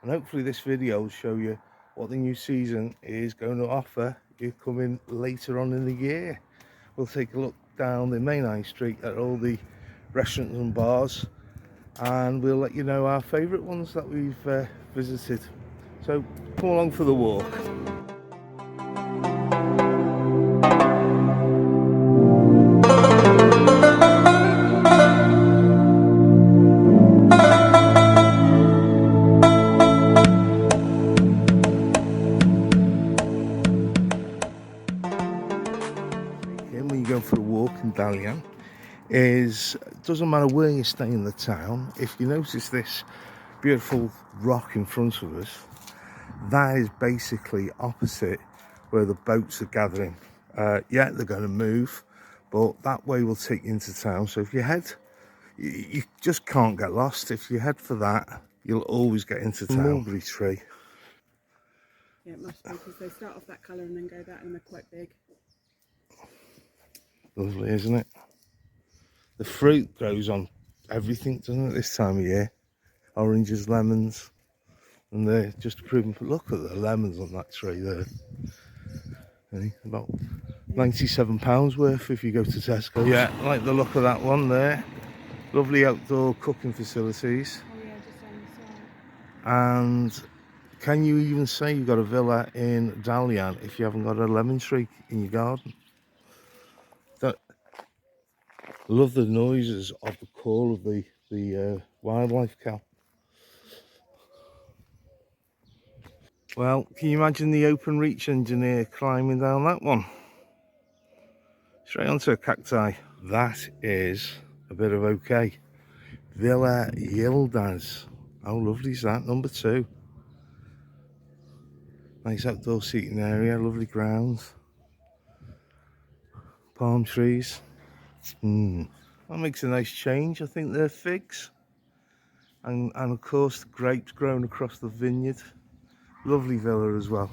and hopefully this video will show you what the new season is going to offer you coming later on in the year. We'll take a look down the main high street at all the restaurants and bars, and we'll let you know our favourite ones that we've visited. So come along for the walk. When you go for a walk in Dalyan, it doesn't matter where you stay in the town. If you notice this beautiful rock in front of us, that is basically opposite where the boats are gathering. Yeah, they're going to move, but that way will take you into town. So if you head, you just can't get lost. If you head for that, you'll always get into town. Mulberry tree. Yeah, it must be, because they start off that colour and then go that, and they're quite big. Lovely, isn't it? The fruit grows on everything, doesn't it, this time of year? Oranges, lemons, and they're just proving. Look at the lemons on that tree there. About £97 worth if you go to Tesco. Yeah, I like the look of that one there. Lovely outdoor cooking facilities. Oh yeah, just on the side. And can you even say you've got a villa in Dalyan if you haven't got a lemon tree in your garden? Love the noises of the call of the wildlife cow. Well, can you imagine the open reach engineer climbing down that one? Straight onto a cacti. That is a bit of okay. Villa Yildiz. How lovely is that? Number 2. Nice outdoor seating area, lovely grounds. Palm trees. That makes a nice change. I think they're figs. And of course the grapes growing across the vineyard. Lovely villa as well.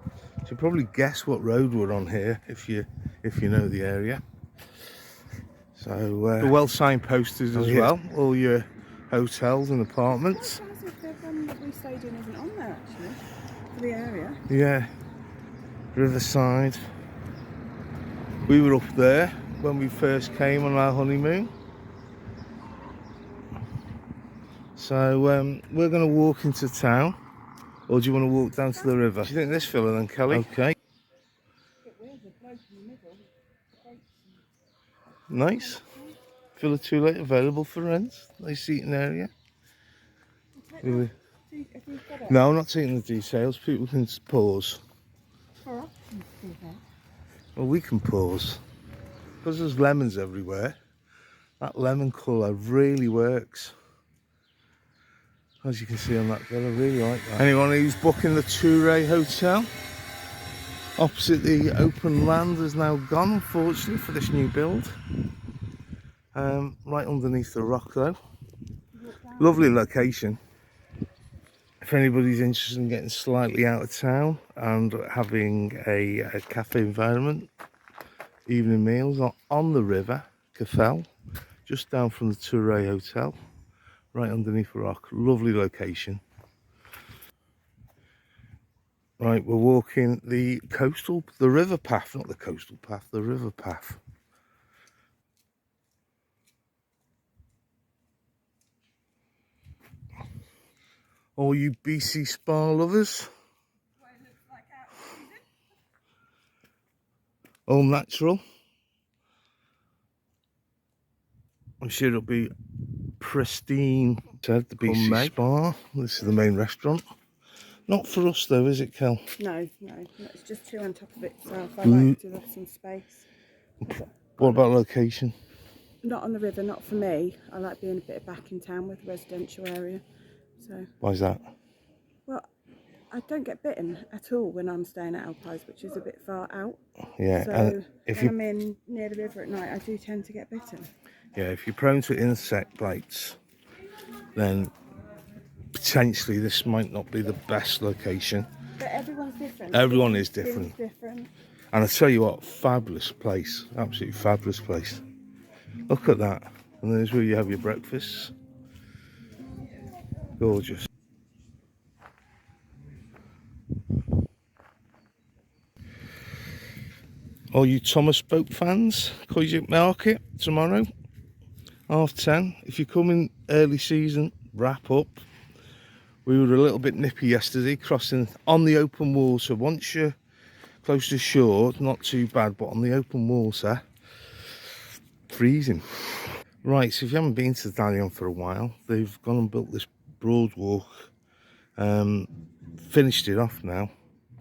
You should probably guess what road we're on here if you know the area. So the well signposted as well. All your hotels and apartments. I'm surprised if the one that we stayed in isn't on there actually, for the area. Yeah, Riverside. We were up there when we first came on our honeymoon. So we're going to walk into town, or do you want to walk down to the river? What do you think of this fella then, Kelly? Okay. Nice. Villa 2 late, available for rent. Nice seating area. Really? No, I'm not taking the details. People can pause. Well, we can pause. Because there's lemons everywhere, that lemon colour really works. As you can see on that villa, I really like that. Anyone who's booking the Touré Hotel opposite the open land has now gone, unfortunately, for this new build. Right underneath the rock though. Lovely location. If anybody's interested in getting slightly out of town and having a cafe environment, evening meals on the river, Cafel, just down from the Touré Hotel, right underneath the rock. Lovely location. Right, we're walking the river path, not the coastal path, the river path. All you BC spa lovers. All natural. I'm sure it'll be pristine. Said the BC spa. This is the main restaurant. Not for us though, is it, Kel? No, it's just 2 on top of itself. I like to have some space. What about location? Not on the river, not for me. I like being a bit back in town with a residential area. So. Why's that? Well, I don't get bitten at all when I'm staying at Alpies, which is a bit far out. Yeah. So if I'm in near the river at night, I do tend to get bitten. Yeah, if you're prone to insect bites, then potentially this might not be the best location. But everyone's different. Everyone is different. different. And I tell you what, fabulous place. Absolutely fabulous place. Look at that. And there's where you have your breakfasts. Gorgeous. All you Thomas Boat fans, Koyuk Market tomorrow, 10:30. If you're coming early season, wrap up. We were a little bit nippy yesterday, crossing on the open water. Once you're close to shore, not too bad, but on the open water, freezing. Right, so if you haven't been to Dalyan for a while, they've gone and built this broad walk. Finished it off now,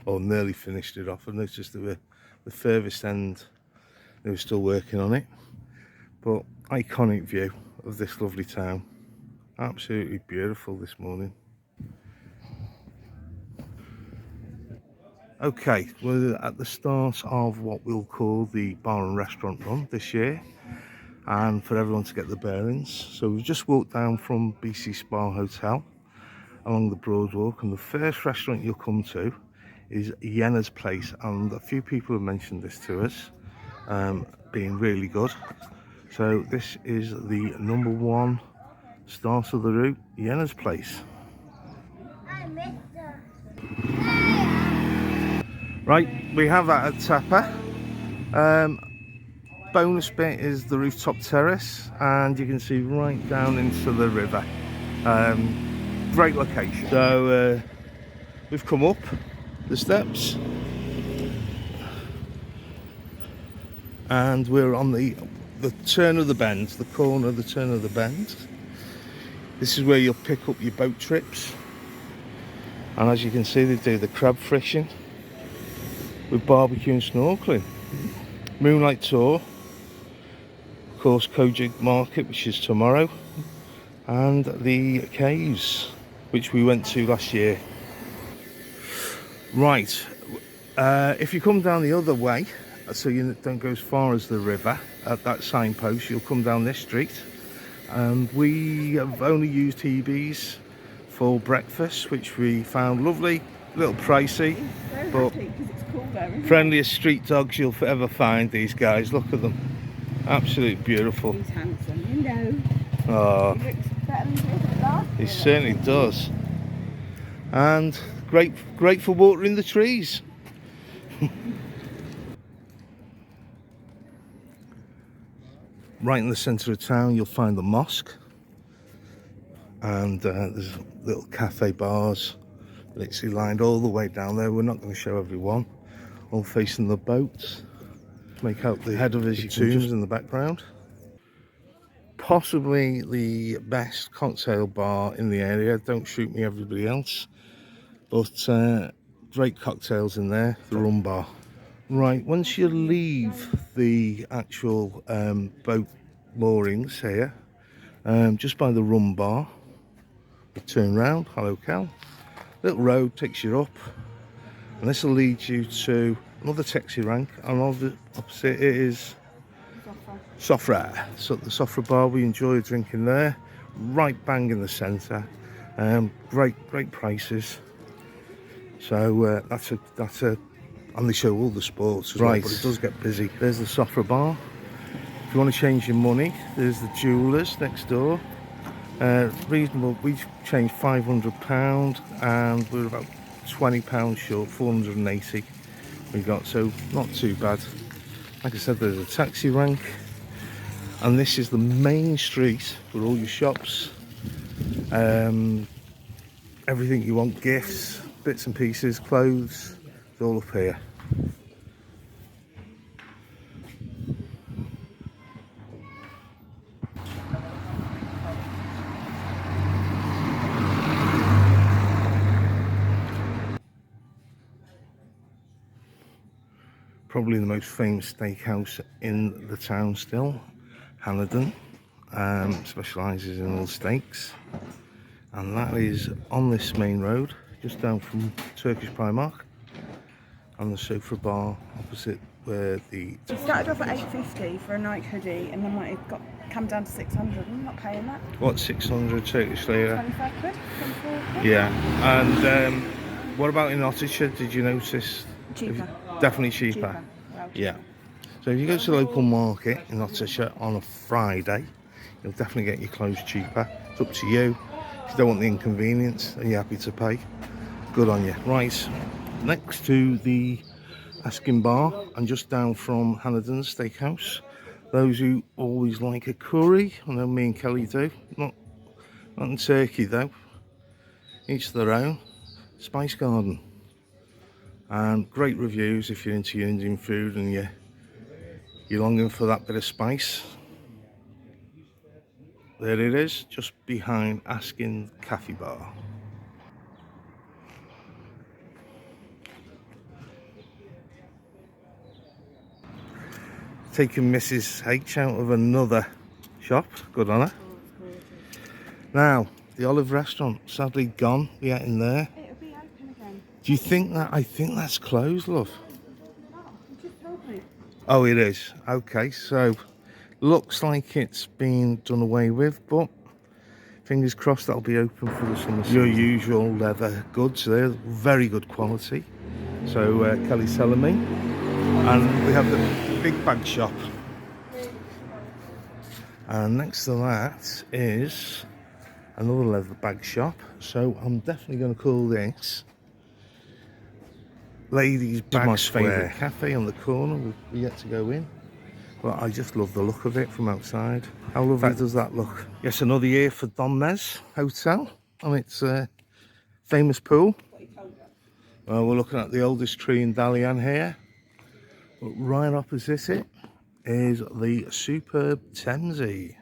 or nearly finished it off. I noticed that the furthest end, they were still working on it. But iconic view of this lovely town. Absolutely beautiful this morning. Okay, we're at the start of what we'll call the bar and restaurant run this year, and for everyone to get the bearings. So we've just walked down from BC Spa Hotel along the Broadwalk, and the first restaurant you'll come to is Yena's place, and a few people have mentioned this to us, being really good. So this is the #1 start of the route, Yena's place. Right, we have that at Tapa. Bonus bit is the rooftop terrace, and you can see right down into the river. Great location. So we've come up the steps, and we're on the turn of the bend, the corner of the turn of the bend. This is where you'll pick up your boat trips, and as you can see, they do the crab fishing with barbecue and snorkeling. Moonlight tour, of course, Koyuk Market, which is tomorrow, and the caves, which we went to last year. Right, if you come down the other way, so you don't go as far as the river, at that signpost, you'll come down this street, and we have only used Hebe's for breakfast, which we found lovely, a little pricey, but friendliest street dogs you'll ever find. These guys, look at them, absolutely beautiful. He's handsome, you know. Oh, He looks better than he did last he year. certainly does, and great for watering the trees. Right in the centre of town, you'll find the mosque, and there's little cafe bars literally lined all the way down there. We're not going to show everyone, all facing the boats. Make out the head of his tombs in the background. Possibly the best cocktail bar in the area. Don't shoot me, everybody else, but great cocktails in there, the rum bar. Right, once you leave the actual boat moorings here, just by the rum bar, you turn round, hello Cal, little road takes you up, and this will lead you to another taxi rank, and on the opposite it is Sofra. So the Sofra bar, we enjoy drinking there, right bang in the centre. Great prices. So that's a and they show all the sports as well, but it does get busy. There's the Sofra bar. If you want to change your money, there's the jewellers next door. Reasonable. We changed £500, and we're about £20 short, 480 we got, so not too bad. Like I said, there's a taxi rank, and this is the main street for all your shops. Everything you want, gifts, bits and pieces, clothes, it's all up here. Probably the most famous steakhouse in the town still, Hanadon, specialises in all steaks, and that is on this main road, just down from Turkish Primark, and the Sofa bar opposite where the... It started off at £8.50 for a Nike hoodie, and then it got come down to £600. I'm not paying that. What, 600 Turkish lira? 25 quid, 24 quid. Yeah, and what about in Otterdam? Did you notice? Cheaper. Definitely cheaper. Well, Yeah. So if you go to the local market in Otterdam on a Friday, you'll definitely get your clothes cheaper. It's up to you. If you don't want the inconvenience and you're happy to pay, good on you. Right, next to the Askin Bar, and just down from Hannadon's Steakhouse. Those who always like a curry, I know me and Kelly do, not in Turkey though, each their own. Spice Garden, and great reviews if you're into your Indian food and you're longing for that bit of spice. There it is, just behind Askin Cafe Bar. Taking Mrs H out of another shop, good on her. Now, the Olive Restaurant, sadly gone, we ain't in there. It'll be open again. Do you think that? I think that's closed, love. Oh, you just told me. Oh, it is. Okay, so looks like it's been done away with, but fingers crossed that'll be open for the summer season. Your usual leather goods there, very good quality. So Kelly's telling me. And we have the big bag shop. And next to that is another leather bag shop. So I'm definitely going to call this Ladies Bag my favourite cafe on the corner. We've yet to go in. But I just love the look of it from outside. How lovely does that look? Yes, another year for Donmez Hotel and its famous pool. We're looking at the oldest tree in Dalyan here. But right opposite it is the superb Thamesy.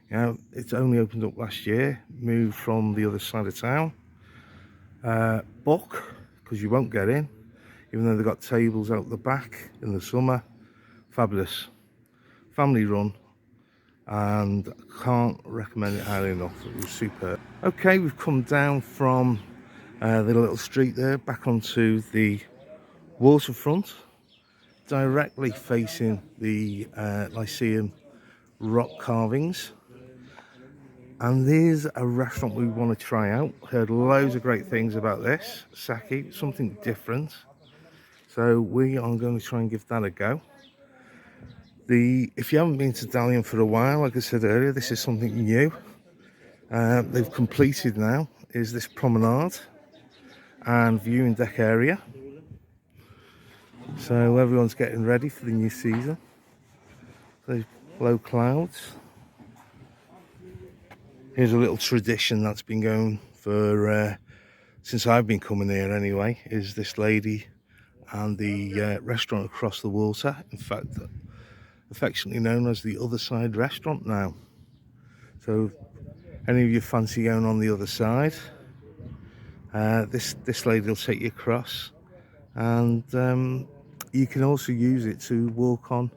Now, it's only opened up last year, moved from the other side of town. Book, because you won't get in, even though they've got tables out the back in the summer. Fabulous. Family run, and can't recommend it highly enough. It was superb. Okay, we've come down from the little street there, back onto the waterfront, directly facing the Lyceum rock carvings. And there's a restaurant we want to try out. Heard loads of great things about this. Sake, something different. So we are going to try and give that a go. If you haven't been to Dalyan for a while, like I said earlier, this is something new. They've completed now, is this promenade and viewing deck area. So everyone's getting ready for the new season. Those low clouds. Here's a little tradition that's been going for since I've been coming here anyway, is this lady and the restaurant across the water. In fact, affectionately known as the Other Side Restaurant now. So any of you fancy going on the other side, this lady will take you across, and you can also use it to walk on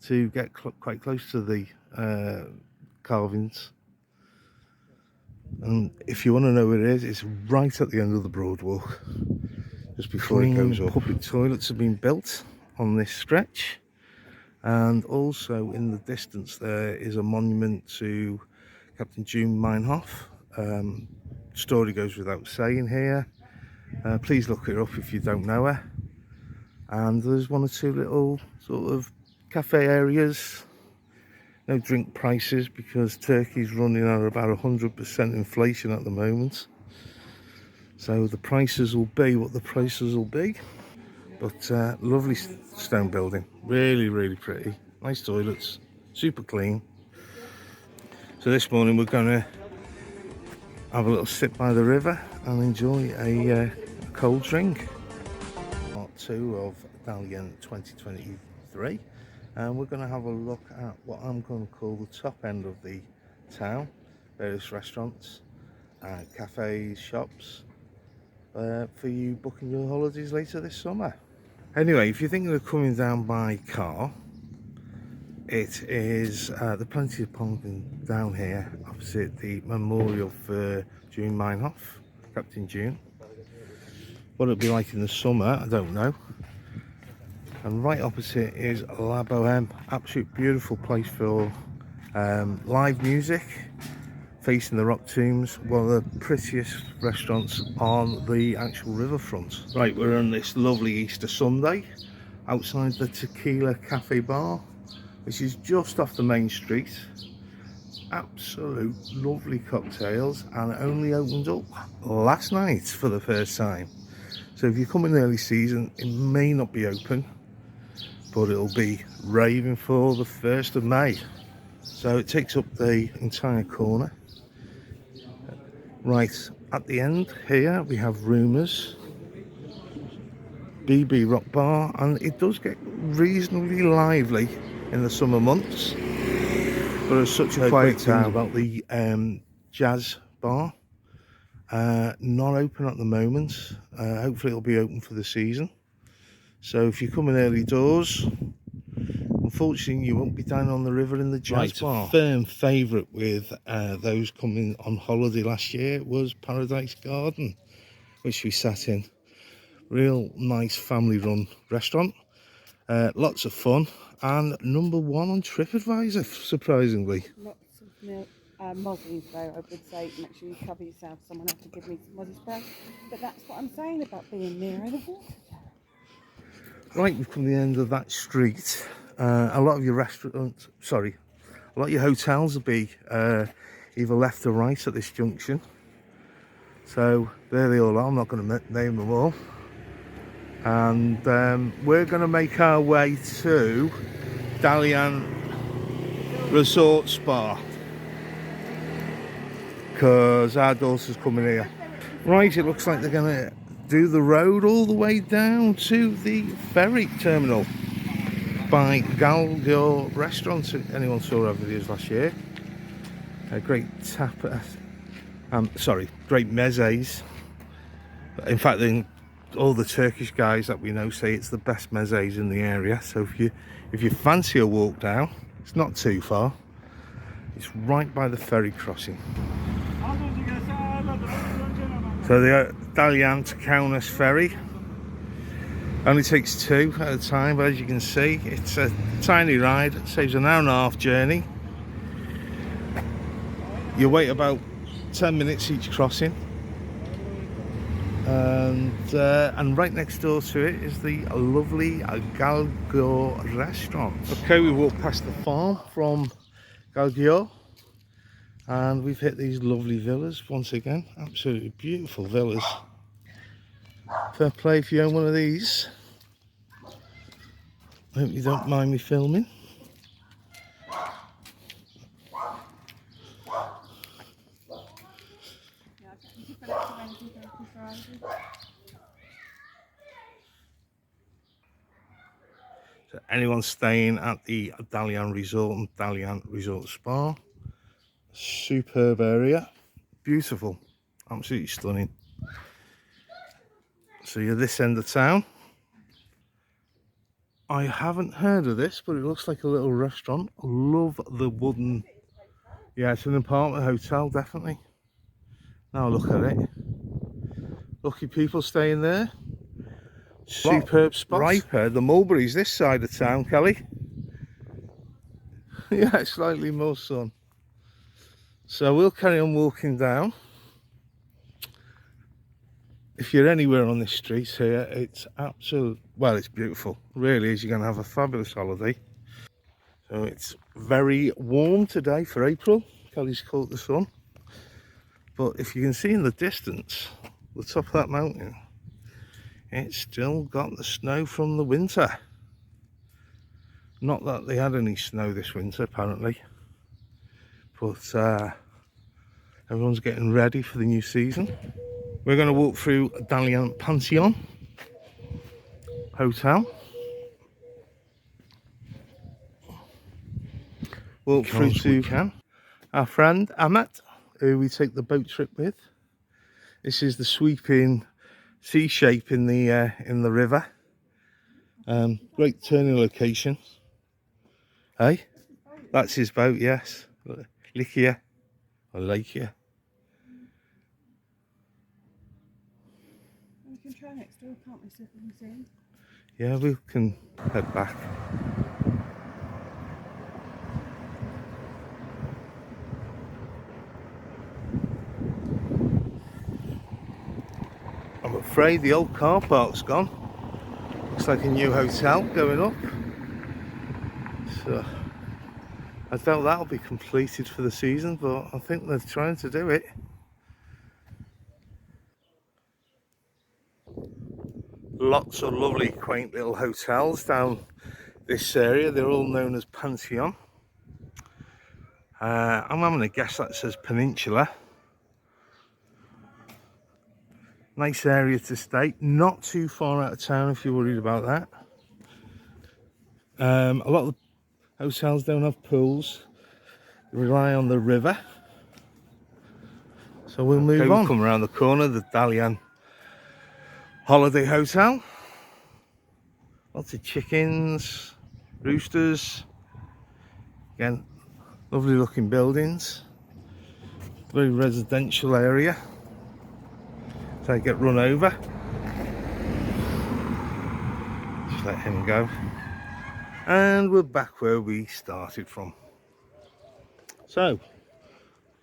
to get quite close to the carvings. And if you want to know where it is, it's right at the end of the Broadwalk, just before it goes up. Public toilets have been built on this stretch, and also in the distance there is a monument to Captain June Meinhof. Story goes without saying here. Please look her up if you don't know her. And there's one or two little sort of cafe areas. No drink prices, because Turkey's running at about 100% inflation at the moment. So the prices will be what the prices will be. But lovely stone building, really, really pretty. Nice toilets, super clean. So this morning we're going to have a little sit by the river and enjoy a cold drink. Part 2 of Dalyan 2023. And we're going to have a look at what I'm going to call the top end of the town. Various restaurants, cafes, shops, for you booking your holidays later this summer. Anyway, if you're thinking of coming down by car, it is there's plenty of parking down here opposite the memorial for June Meinhof, Captain June. What it'll be like in the summer, I don't know. And right opposite is La Boheme, absolute beautiful place for live music, facing the rock tombs, one of the prettiest restaurants on the actual riverfront. Right, we're on this lovely Easter Sunday outside the Tequila Cafe Bar, which is just off the main street. Absolute lovely cocktails, and it only opened up last night for the first time. So if you come in early season, it may not be open, but it'll be raving for the 1st of May. So it takes up the entire corner. Right at the end here we have Rumours, BB Rock Bar, and it does get reasonably lively in the summer months, but it's such a quiet town. About the Jazz Bar, not open at the moment. Hopefully it'll be open for the season. So if you come in early doors, unfortunately you won't be down on the river in the Jazz Bar. A firm favourite with those coming on holiday last year was Paradise Garden, which we sat in. Real nice family run restaurant, lots of fun, and #1 on TripAdvisor, surprisingly. Lots of mozzie though, I would say. Make sure you cover yourself. Someone have to give me some mozzie spray. But that's what I'm saying about being near the water. Right, we've come to the end of that street. A lot of your restaurants, sorry, a lot of your hotels will be either left or right at this junction. So there they all are. I'm not going to name them all. And we're going to make our way to Dalyan Resort Spa, because our daughter's coming here. Right, it looks like they're going to do the road all the way down to the ferry terminal by Galgio Restaurant. Anyone saw our videos last year? A great tapas, great mezes. In fact, all the Turkish guys that we know say it's the best mezes in the area. So if you fancy a walk down, it's not too far. It's right by the ferry crossing. So the Dalyan to Kaunas ferry only takes 2 at a time, but as you can see, it's a tiny ride. It saves an hour and a half journey. You wait about 10 minutes each crossing. And right next door to it is the lovely Galgio restaurant. Okay, we walked past the farm from Galgio, and we've hit these lovely villas once again. Absolutely beautiful villas. Fair play if you own one of these. I hope you don't mind me filming. So anyone staying at the Dalyan Resort and Dalyan Resort Spa, superb area, beautiful, absolutely stunning. So you're this end of town. I haven't heard of this, but it looks like a little restaurant. Love the wooden, yeah, it's an apartment hotel, definitely. Now look at it. Lucky people staying there. Superb spot. Riper, the mulberries this side of town, Kelly. Yeah, slightly more sun. So we'll carry on walking down. If you're anywhere on this street here, it's absolute, well, it's beautiful. Really is. You're going to have a fabulous holiday. So it's very warm today for April. Kelly's caught the sun. But if you can see in the distance, the top of that mountain, it's still got the snow from the winter. Not that they had any snow this winter, apparently. But everyone's getting ready for the new season. We're going to walk through Dalyan Pansion Hotel. Walk through to our friend Ahmet, who we take the boat trip with. This is the sweeping sea shape in the river. Great turning location. Hey, that's his boat, yes. Likia, or Lakia. We can try next door, can't we, see if we can see him? Yeah, we can head back. I'm afraid the old car park's gone. Looks like a new hotel going up. So I doubt that'll be completed for the season, but I think they're trying to do it. Lots of lovely quaint little hotels down this area. They're all known as Pansion. I'm having a guess that says Peninsula. Nice area to stay, not too far out of town if you're worried about that. A lot of the hotels don't have pools, they rely on the river. So we'll move on. Come around the corner, the Dalyan Holiday Hotel. Lots of chickens, roosters. Again, lovely looking buildings. Very residential area. So I get run over. Just let him go. And we're back where we started from. So,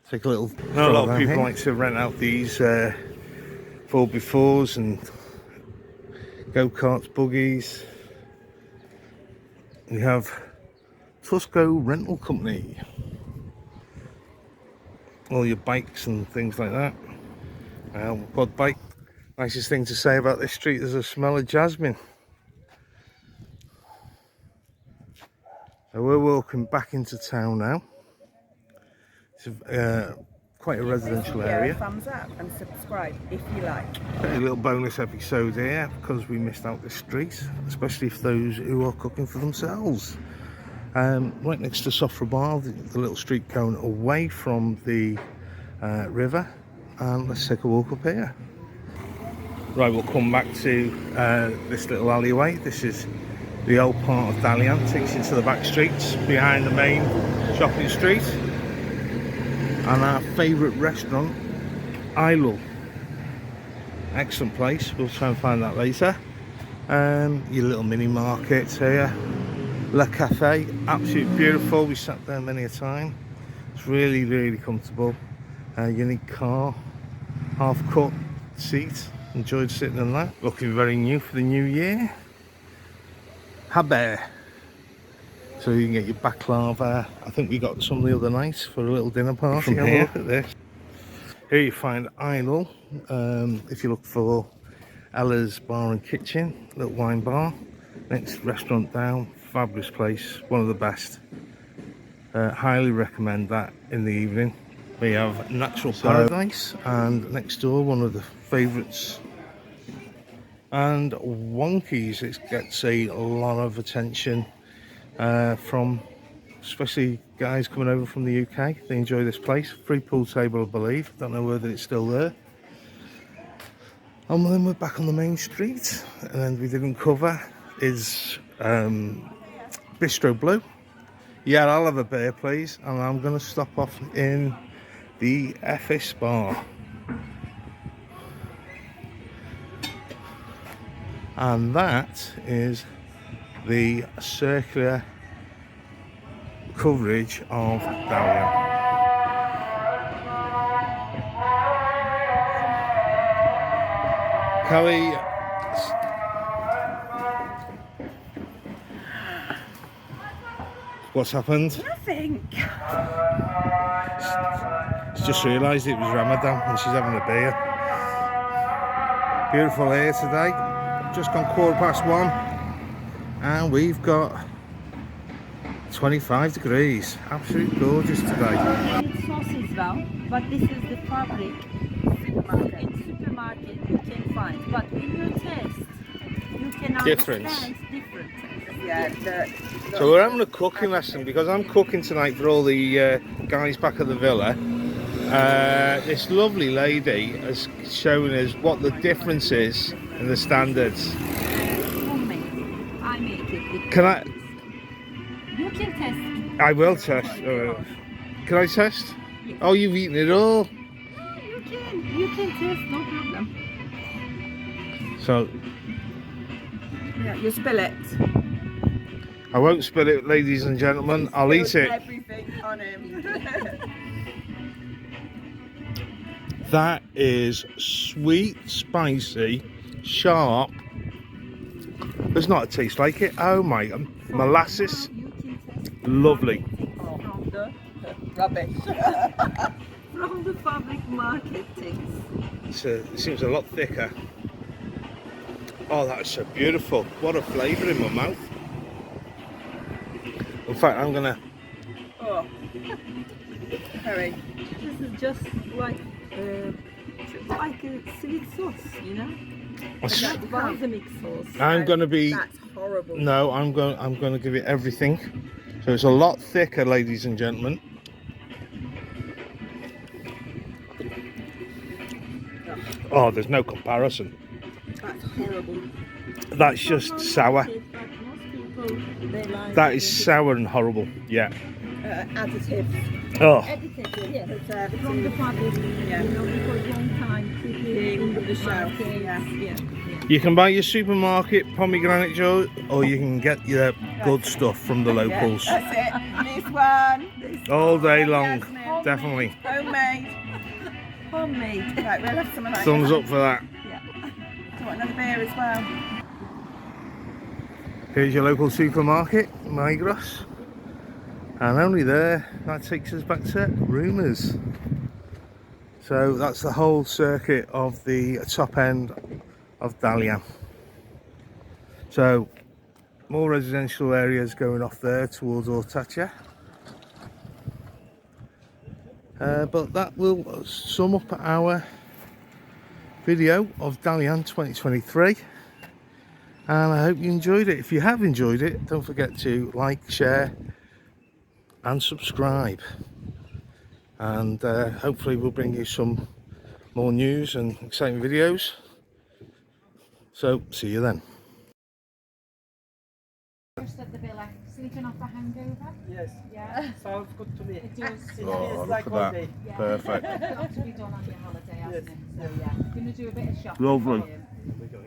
take a little. A lot of people like to rent out these 4x4s and go-karts, buggies. We have Tusco Rental Company. All your bikes and things like that. Quad bike. Nicest thing to say about this street is the smell of jasmine. So we're walking back into town now. It's quite a residential area. Thumbs up and subscribe if you like. A little bonus episode here because we missed out this street, especially for those who are cooking for themselves. Right next to Sofra Bar, the little street going away from the river. And let's take a walk up here. Right, we'll come back to this little alleyway. This is the old part of Dalyan. Takes you to the back streets behind the main shopping street. And our favourite restaurant, Isle. Excellent place. We'll try and find that later. Your little mini markets here. Le Cafe, absolutely beautiful. We sat there many a time. It's really, really comfortable. Unique car, half cut seat. Enjoyed sitting in that. Looking very new for the new year. Haber. So you can get your baklava. I think we got some the other night for a little dinner party. Have a look at this. Here you find Isle. If you look for Ella's Bar and Kitchen, little wine bar. Next restaurant down. Fabulous place. One of the best. Highly recommend that in the evening. We have Natural Paradise, and next door one of the favourites, and Wonkies. It gets a lot of attention from especially guys coming over from the UK. They enjoy this place. Free pool table, I believe. Don't know whether it's still there. And then we're back on the main street, and we didn't cover is Bistro Blue. Yeah, I'll have a beer please, and I'm going to stop off in the FS Bar. And that is the circular coverage of Dalyan. Kelly, what's happened? Nothing. She's just realised it was Ramadan and she's having a beer. Beautiful here today. Just gone 1:15 and we've got 25 degrees. Absolutely gorgeous today. It's sauces now, but this is the fabric. In supermarket you can find, but when you taste, you can understand different. Yeah. So we're having a cooking lesson because I'm cooking tonight for all the guys back at the villa. This lovely lady has shown us what the difference is in the standards. Homemade. I make it. Can I? You can test. I will test. Can I test? Yes. Oh, you've eaten it all. You can test, no problem. So Yeah, you spill it. I won't spill it, ladies and gentlemen. I'll eat it. Everything on him. That is sweet, spicy, sharp. There's not a taste like it. Oh my, molasses, You can test lovely. From the rubbish. from the fabric market things. It seems a lot thicker. Oh, that's so beautiful. What a flavour in my mouth. In fact, I'm gonna. Oh, Ferry, this is just like a sweet sauce, you know? Like balsamic sauce. I'm gonna be. That's horrible. No, I'm gonna give it everything. So it's a lot thicker, ladies and gentlemen. Oh, there's no comparison. That's horrible. That's just sour. That is sour and horrible. Yeah. Additives. Oh. Additives, yeah. From the fabric, yeah. You know, because long time keeping the shelf. Yeah. You can buy your supermarket pomegranate joy, or you can get your good stuff from the locals. That's it. This one. All day long, Jasmine. definitely. Homemade. Homemade. Right, we'll have some of that. Thumbs up for that. Yeah. Do you want another beer as well? Here's your local supermarket, Migros. And only there, that takes us back to Rumours. So that's the whole circuit of the top end of Dalyan. So more residential areas going off there towards Ortacha. But that will sum up our video of Dalyan 2023. And I hope you enjoyed it. If you have enjoyed it, don't forget to like, share and subscribe. And hopefully we'll bring you some more news and exciting videos. So, see you then. Just at the villa, sleeping off a hangover. Yes. Yeah. Sounds good to me. It does. Oh, look like at all that. day. Yeah. Perfect. It's got to be done on your holiday, hasn't Yes. it? So yeah, going to do a bit of shopping. Lovely. for you.